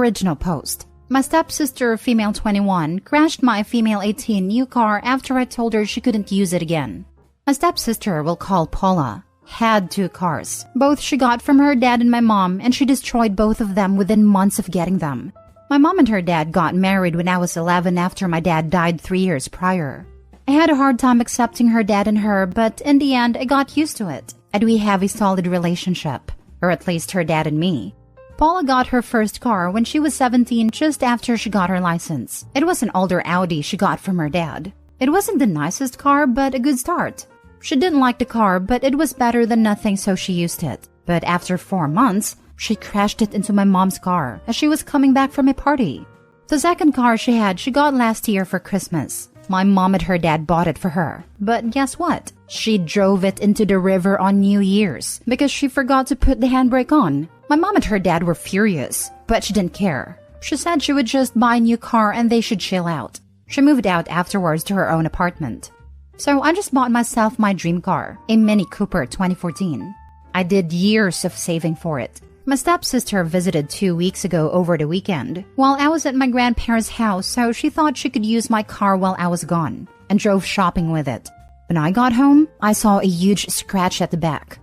Original post. My stepsister, female 21, crashed my female 18 new car after I told her she couldn't use it again. My stepsister, we'll call Paula, had 2 cars. Both she got from her dad and my mom, and she destroyed both of them within months of getting them. My mom and her dad got married when I was 11 after my dad died 3 years prior. I had a hard time accepting her dad and her, but in the end, I got used to it, and we have a solid relationship, or at least her dad and me. Paula got her first car when she was 17, just after she got her license. It was an older Audi she got from her dad. It wasn't the nicest car, but a good start. She didn't like the car, but it was better than nothing, so she used it. But after 4 months, she crashed it into my mom's car as she was coming back from a party. The second car she got last year for Christmas. My mom and her dad bought it for her. But guess what? She drove it into the river on New Year's because she forgot to put the handbrake on. My mom and her dad were furious, but she didn't care. She said she would just buy a new car and they should chill out. She moved out afterwards to her own apartment. So I just bought myself my dream car, a Mini Cooper 2014. I did years of saving for it. My stepsister visited 2 weeks ago over the weekend while I was at my grandparents' house, so she thought she could use my car while I was gone and drove shopping with it. When I got home, I saw a huge scratch at the back.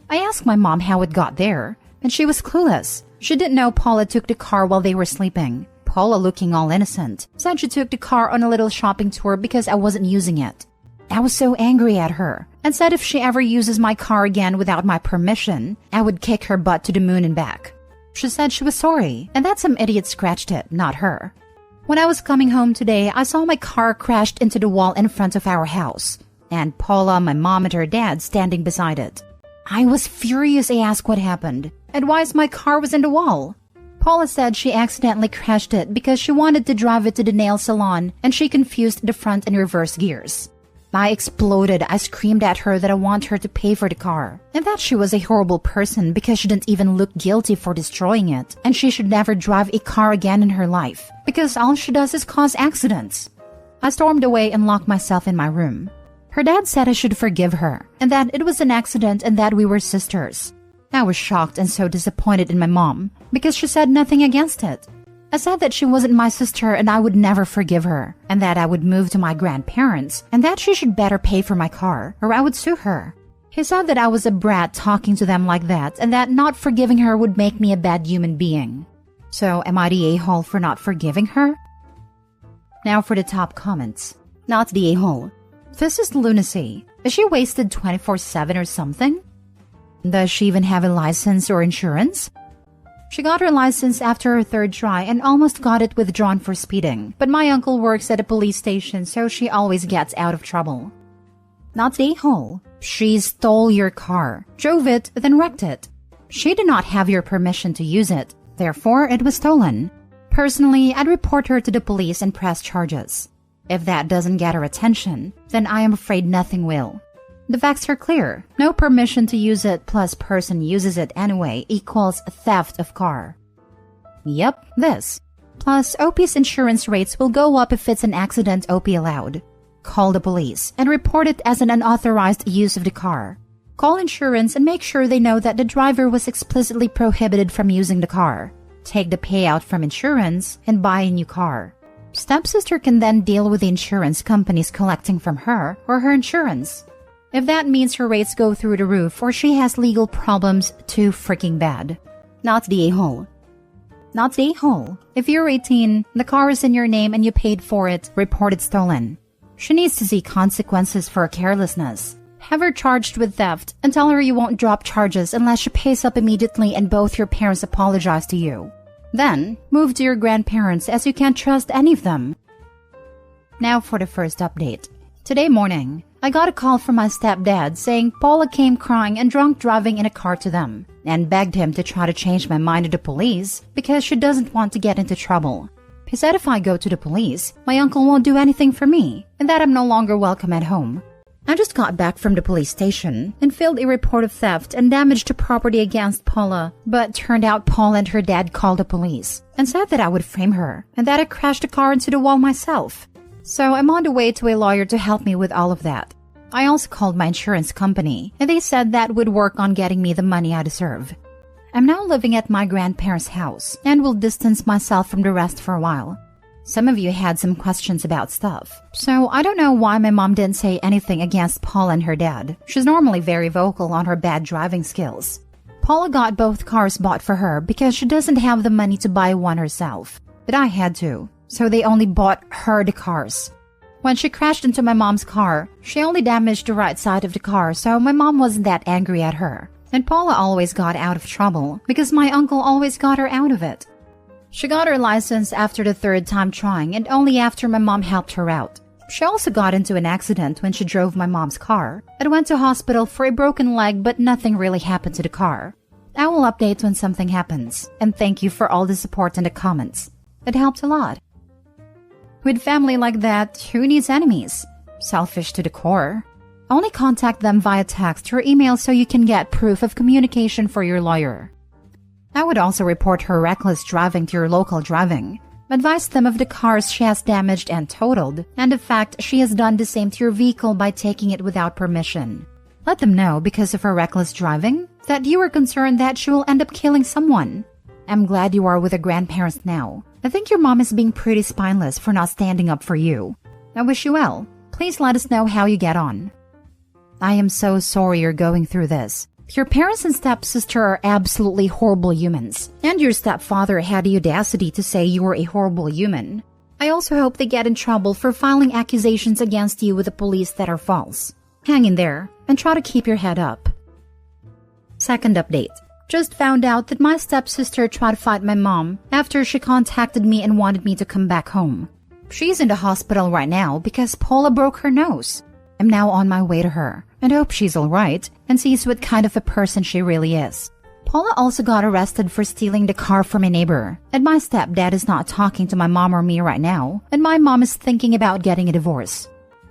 I asked my mom how it got there, and she was clueless. She didn't know Paula took the car while they were sleeping. Paula, looking all innocent, said she took the car on a little shopping tour because I wasn't using it. I was so angry at her and said if she ever uses my car again without my permission, I would kick her butt to the moon and back. She said she was sorry and that some idiot scratched it, not her. When I was coming home today, I saw my car crashed into the wall in front of our house, and Paula, my mom, and her dad standing beside it. I was furious. I asked what happened and why my car was in the wall. Paula said she accidentally crashed it because she wanted to drive it to the nail salon and she confused the front and reverse gears. I exploded. I screamed at her that I want her to pay for the car and that she was a horrible person because she didn't even look guilty for destroying it, and she should never drive a car again in her life because all she does is cause accidents. I stormed away and locked myself in my room. Her dad said I should forgive her and that it was an accident and that we were sisters. I was shocked and so disappointed in my mom because she said nothing against it. I said that she wasn't my sister and I would never forgive her, and that I would move to my grandparents and that she should better pay for my car or I would sue her. He said that I was a brat talking to them like that and that not forgiving her would make me a bad human being. So am I the a-hole for not forgiving her? Now for the top comments. Not the a-hole. This is lunacy. Is she wasted 24/7 or something? Does she even have a license or insurance? She got her license after her 3rd try and almost got it withdrawn for speeding, but my uncle works at a police station, so she always gets out of trouble. Not the a-hole. She stole your car, drove it, then wrecked it. She did not have your permission to use it, therefore it was stolen. Personally, I'd report her to the police and press charges. If that doesn't get her attention, then I am afraid nothing will. The facts are clear. No permission to use it plus person uses it anyway equals theft of car. Yep, this. Plus, OP's insurance rates will go up if it's an accident OP allowed. Call the police and report it as an unauthorized use of the car. Call insurance and make sure they know that the driver was explicitly prohibited from using the car. Take the payout from insurance and buy a new car. Stepsister can then deal with the insurance companies collecting from her or her insurance. If that means her rates go through the roof or she has legal problems, too freaking bad. Not the a-hole. Not the a-hole. If you're 18, the car is in your name and you paid for it, report it stolen. She needs to see consequences for carelessness. Have her charged with theft and tell her you won't drop charges unless she pays up immediately and both your parents apologize to you. Then, move to your grandparents as you can't trust any of them. Now for the first update. Today morning, I got a call from my stepdad saying Paula came crying and drunk driving in a car to them and begged him to try to change my mind to the police because she doesn't want to get into trouble. He said if I go to the police, my uncle won't do anything for me and that I'm no longer welcome at home. I just got back from the police station and filed a report of theft and damage to property against Paula, but turned out Paula and her dad called the police and said that I would frame her and that I crashed the car into the wall myself. So I'm on the way to a lawyer to help me with all of that. I also called my insurance company and they said that would work on getting me the money I deserve. I'm now living at my grandparents' house and will distance myself from the rest for a while. Some of you had some questions about stuff, so I don't know why my mom didn't say anything against Paula and her dad. She's normally very vocal on her bad driving skills. Paula got both cars bought for her because she doesn't have the money to buy one herself, but I had to, so they only bought her the cars. When she crashed into my mom's car, she only damaged the right side of the car, so my mom wasn't that angry at her. And Paula always got out of trouble because my uncle always got her out of it. She got her license after the third time trying and only after my mom helped her out. She also got into an accident when she drove my mom's car and went to hospital for a broken leg, but nothing really happened to the car. I will update when something happens, and thank you for all the support in the comments. It helped a lot. With family like that, who needs enemies? Selfish to the core. Only contact them via text or email so you can get proof of communication for your lawyer. I would also report her reckless driving to your local driving. Advise them of the cars she has damaged and totaled, and the fact she has done the same to your vehicle by taking it without permission. Let them know, because of her reckless driving, that you are concerned that she will end up killing someone. I'm glad you are with her grandparents now. I think your mom is being pretty spineless for not standing up for you. I wish you well. Please let us know how you get on. I am so sorry you're going through this. Your parents and stepsister are absolutely horrible humans, and your stepfather had the audacity to say you were a horrible human. I also hope they get in trouble for filing accusations against you with the police that are false. Hang in there, and try to keep your head up. Second update. Just found out that my stepsister tried to fight my mom after she contacted me and wanted me to come back home. She's in the hospital right now because Paula broke her nose. I'm now on my way to her and hope she's alright and sees what kind of a person she really is. Paula also got arrested for stealing the car from a neighbor, and my stepdad is not talking to my mom or me right now, and my mom is thinking about getting a divorce.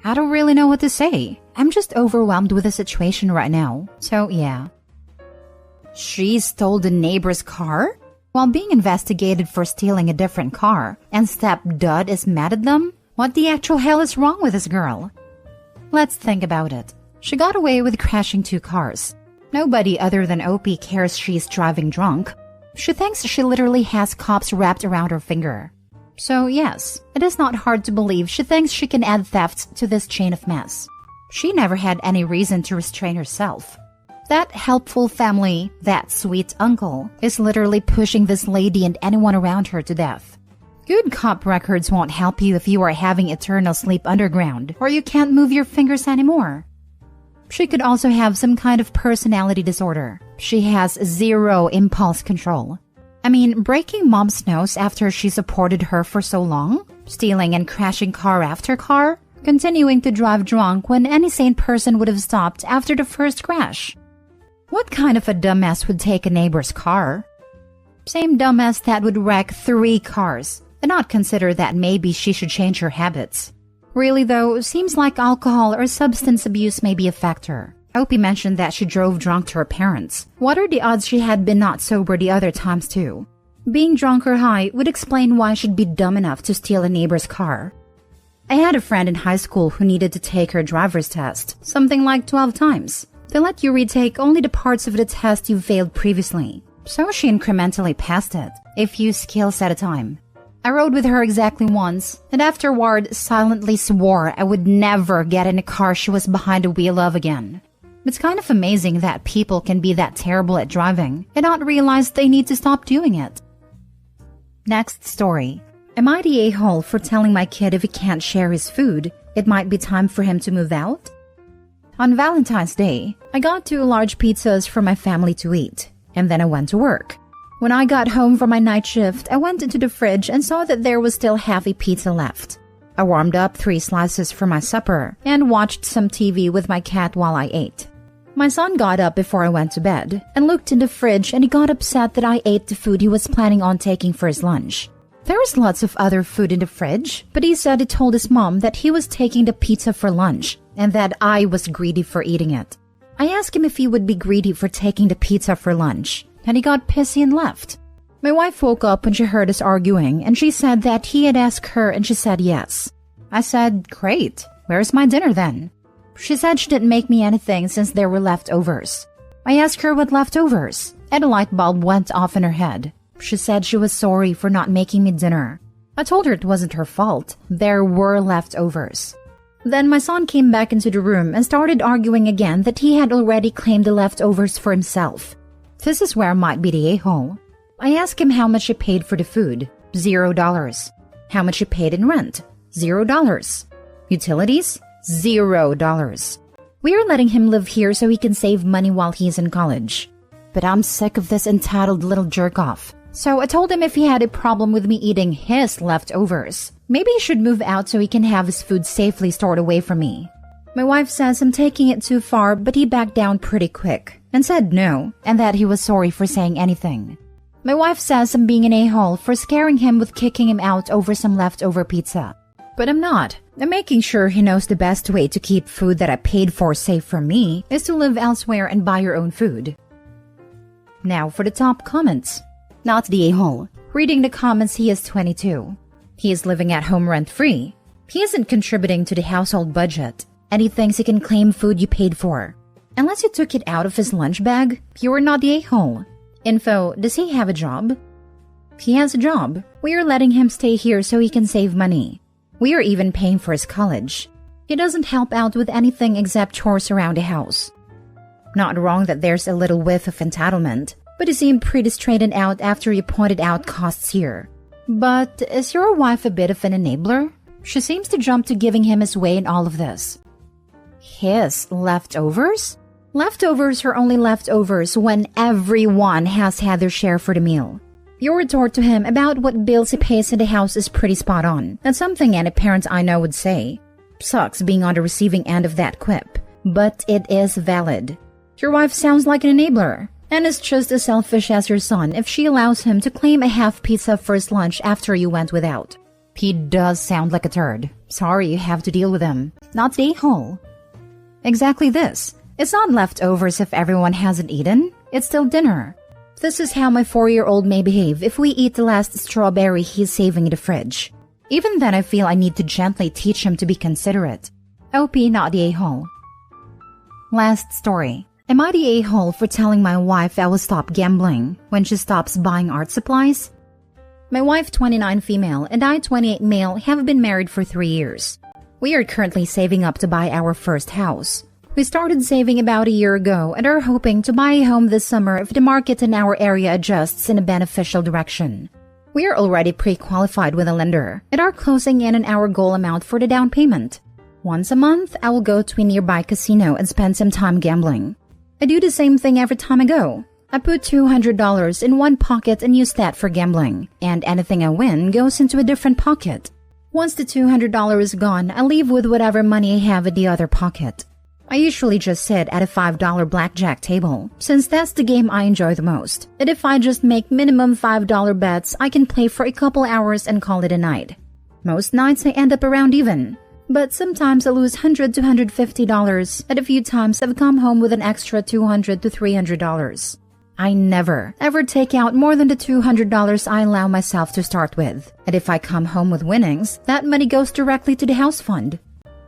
I don't really know what to say. I'm just overwhelmed with the situation right now, so yeah. She stole the neighbor's car? While being investigated for stealing a different car, and stepdad is mad at them? What the actual hell is wrong with this girl? Let's think about it. She got away with crashing 2 cars. Nobody other than OP cares she's driving drunk. She thinks she literally has cops wrapped around her finger. So yes, it is not hard to believe she thinks she can add thefts to this chain of mess. She never had any reason to restrain herself. That helpful family, that sweet uncle, is literally pushing this lady and anyone around her to death. Good cop records won't help you if you are having eternal sleep underground, or you can't move your fingers anymore. She could also have some kind of personality disorder. She has 0 impulse control. I mean, breaking mom's nose after she supported her for so long? Stealing and crashing car after car? Continuing to drive drunk when any sane person would have stopped after the first crash? What kind of a dumbass would take a neighbor's car? Same dumbass that would wreck 3 cars and not consider that maybe she should change her habits. Really though, seems like alcohol or substance abuse may be a factor. Opie mentioned that she drove drunk to her parents. What are the odds she had been not sober the other times too? Being drunk or high would explain why she'd be dumb enough to steal a neighbor's car. I had a friend in high school who needed to take her driver's test, something like 12 times. They let you retake only the parts of the test you failed previously. So she incrementally passed it, a few skills at a time. I rode with her exactly once, and afterward silently swore I would never get in a car she was behind the wheel of again. It's kind of amazing that people can be that terrible at driving and not realize they need to stop doing it. Next story. Am I the a-hole for telling my kid if he can't share his food, it might be time for him to move out? On Valentine's Day, I got 2 large pizzas for my family to eat, and then I went to work. When I got home from my night shift, I went into the fridge and saw that there was still half a pizza left. I warmed up 3 slices for my supper and watched some TV with my cat while I ate. My son got up before I went to bed and looked in the fridge, and he got upset that I ate the food he was planning on taking for his lunch. There was lots of other food in the fridge, but he said he told his mom that he was taking the pizza for lunch and that I was greedy for eating it. I asked him if he would be greedy for taking the pizza for lunch, and he got pissy and left. My wife woke up when she heard us arguing, and she said that he had asked her and she said yes. I said, great, where's my dinner then? She said she didn't make me anything since there were leftovers. I asked her what leftovers, and a light bulb went off in her head. She said she was sorry for not making me dinner. I told her it wasn't her fault. There were leftovers. Then my son came back into the room and started arguing again that he had already claimed the leftovers for himself. This is where I might be the a-hole. I asked him how much he paid for the food. $0. How much he paid in rent? $0. Utilities? $0. We are letting him live here so he can save money while he's in college. But I'm sick of this entitled little jerk-off. So I told him if he had a problem with me eating his leftovers, maybe he should move out so he can have his food safely stored away from me. My wife says I'm taking it too far, but he backed down pretty quick and said no, and that he was sorry for saying anything. My wife says I'm being an a-hole for scaring him with kicking him out over some leftover pizza. But I'm not. I'm making sure he knows the best way to keep food that I paid for safe from me is to live elsewhere and buy your own food. Now for the top comments. Not the a-hole. Reading the comments, he is 22. He is living at home rent-free. He isn't contributing to the household budget, and he thinks he can claim food you paid for. Unless you took it out of his lunch bag, you are not the a-hole. Info, does he have a job? He has a job. We are letting him stay here so he can save money. We are even paying for his college. He doesn't help out with anything except chores around the house. Not wrong that there's a little whiff of entitlement, but he seemed pretty straightened out after you pointed out costs here. But is your wife a bit of an enabler? She seems to jump to giving him his way in all of this. His leftovers? Leftovers are only leftovers when everyone has had their share for the meal. Your retort to him about what bills he pays in the house is pretty spot on. That's something any parent I know would say. Sucks being on the receiving end of that quip, but it is valid. Your wife sounds like an enabler, and is just as selfish as your son if she allows him to claim a half pizza for his lunch after you went without. He does sound like a turd. Sorry you have to deal with him. Not the a-hole. Exactly this. It's not leftovers if everyone hasn't eaten. It's still dinner. This is how my 4-year-old may behave if we eat the last strawberry he's saving in the fridge. Even then I feel I need to gently teach him to be considerate. OP, not the a-hole. Last story. Am I the a-hole for telling my wife I will stop gambling when she stops buying art supplies? My wife, 29 female, and I, 28 male, have been married for 3 years. We are currently saving up to buy our first house. We started saving about a year ago and are hoping to buy a home this summer if the market in our area adjusts in a beneficial direction. We are already pre-qualified with a lender and are closing in on our goal amount for the down payment. Once a month, I will go to a nearby casino and spend some time gambling. I do the same thing every time I go. I put $200 in one pocket and use that for gambling, and anything I win goes into a different pocket. Once the $200 is gone, I leave with whatever money I have in the other pocket. I usually just sit at a $5 blackjack table, since that's the game I enjoy the most. And if I just make minimum $5 bets, I can play for a couple hours and call it a night. Most nights I end up around even. But sometimes I lose $100 to $150, and a few times I've come home with an extra $200 to $300. I never, ever take out more than the $200 I allow myself to start with. And if I come home with winnings, that money goes directly to the house fund.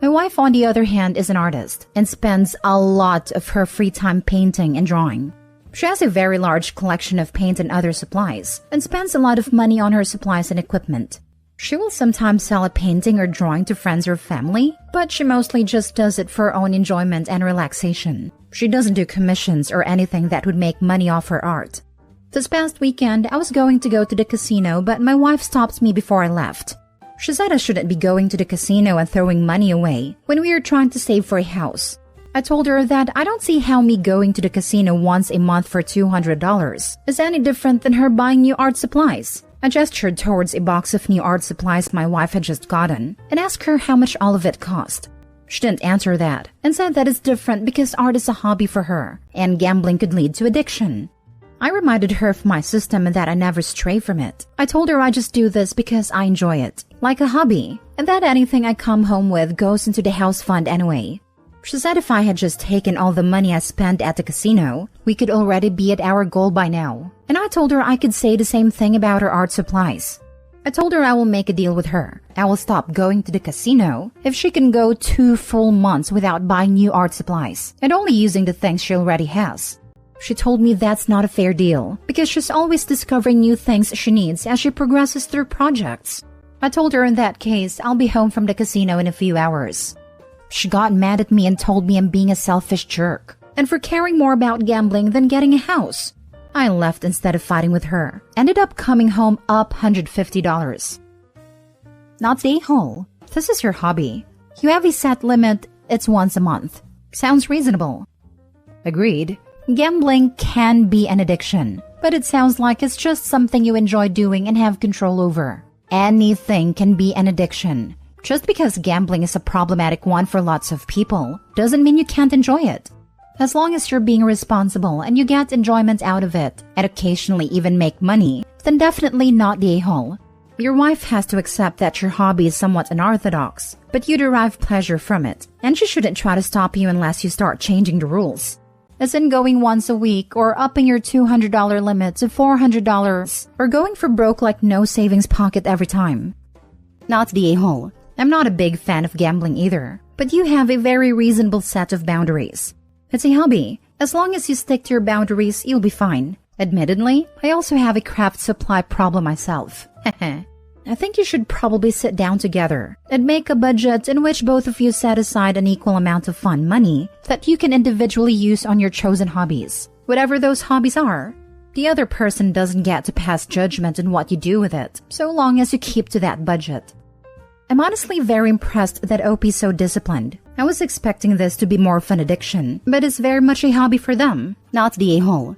My wife, on the other hand, is an artist and spends a lot of her free time painting and drawing. She has a very large collection of paint and other supplies, and spends a lot of money on her supplies and equipment. She will sometimes sell a painting or drawing to friends or family, but she mostly just does it for her own enjoyment and relaxation. She doesn't do commissions or anything that would make money off her art. This past weekend, I was going to go to the casino, but my wife stopped me before I left. She said I shouldn't be going to the casino and throwing money away when we are trying to save for a house. I told her that I don't see how me going to the casino once a month for $200 is any different than her buying new art supplies. I gestured towards a box of new art supplies my wife had just gotten and asked her how much all of it cost. She didn't answer that and said that it's different because art is a hobby for her and gambling could lead to addiction. I reminded her of my system and that I never stray from it. I told her I just do this because I enjoy it, like a hobby, and that anything I come home with goes into the house fund anyway. She said if I had just taken all the money I spent at the casino, we could already be at our goal by now. And I told her I could say the same thing about her art supplies. I told her I will make a deal with her. I will stop going to the casino if she can go 2 full months without buying new art supplies and only using the things she already has. She told me that's not a fair deal because she's always discovering new things she needs as she progresses through projects. I told her in that case I'll be home from the casino in a few hours. She got mad at me and told me I'm being a selfish jerk and for caring more about gambling than getting a house. I left instead of fighting with her. Ended up coming home up $150. Not the a-hole. This is your hobby. You have a set limit. It's once a month. Sounds reasonable. Agreed. Gambling can be an addiction, but it sounds like it's just something you enjoy doing and have control over. Anything can be an addiction. Just because gambling is a problematic one for lots of people doesn't mean you can't enjoy it. As long as you're being responsible and you get enjoyment out of it, and occasionally even make money, then definitely not the a-hole. Your wife has to accept that your hobby is somewhat unorthodox, but you derive pleasure from it, and she shouldn't try to stop you unless you start changing the rules. As in going once a week, or upping your $200 limit to $400, or going for broke like no savings pocket every time. Not the a-hole. I'm not a big fan of gambling either, but you have a very reasonable set of boundaries. It's a hobby. As long as you stick to your boundaries, you'll be fine. Admittedly, I also have a craft supply problem myself. I think you should probably sit down together and make a budget in which both of you set aside an equal amount of fun money that you can individually use on your chosen hobbies, whatever those hobbies are. The other person doesn't get to pass judgment on what you do with it, so long as you keep to that budget. I'm honestly very impressed that OP's so disciplined. I was expecting this to be more of an addiction, but it's very much a hobby for them, not the a-hole.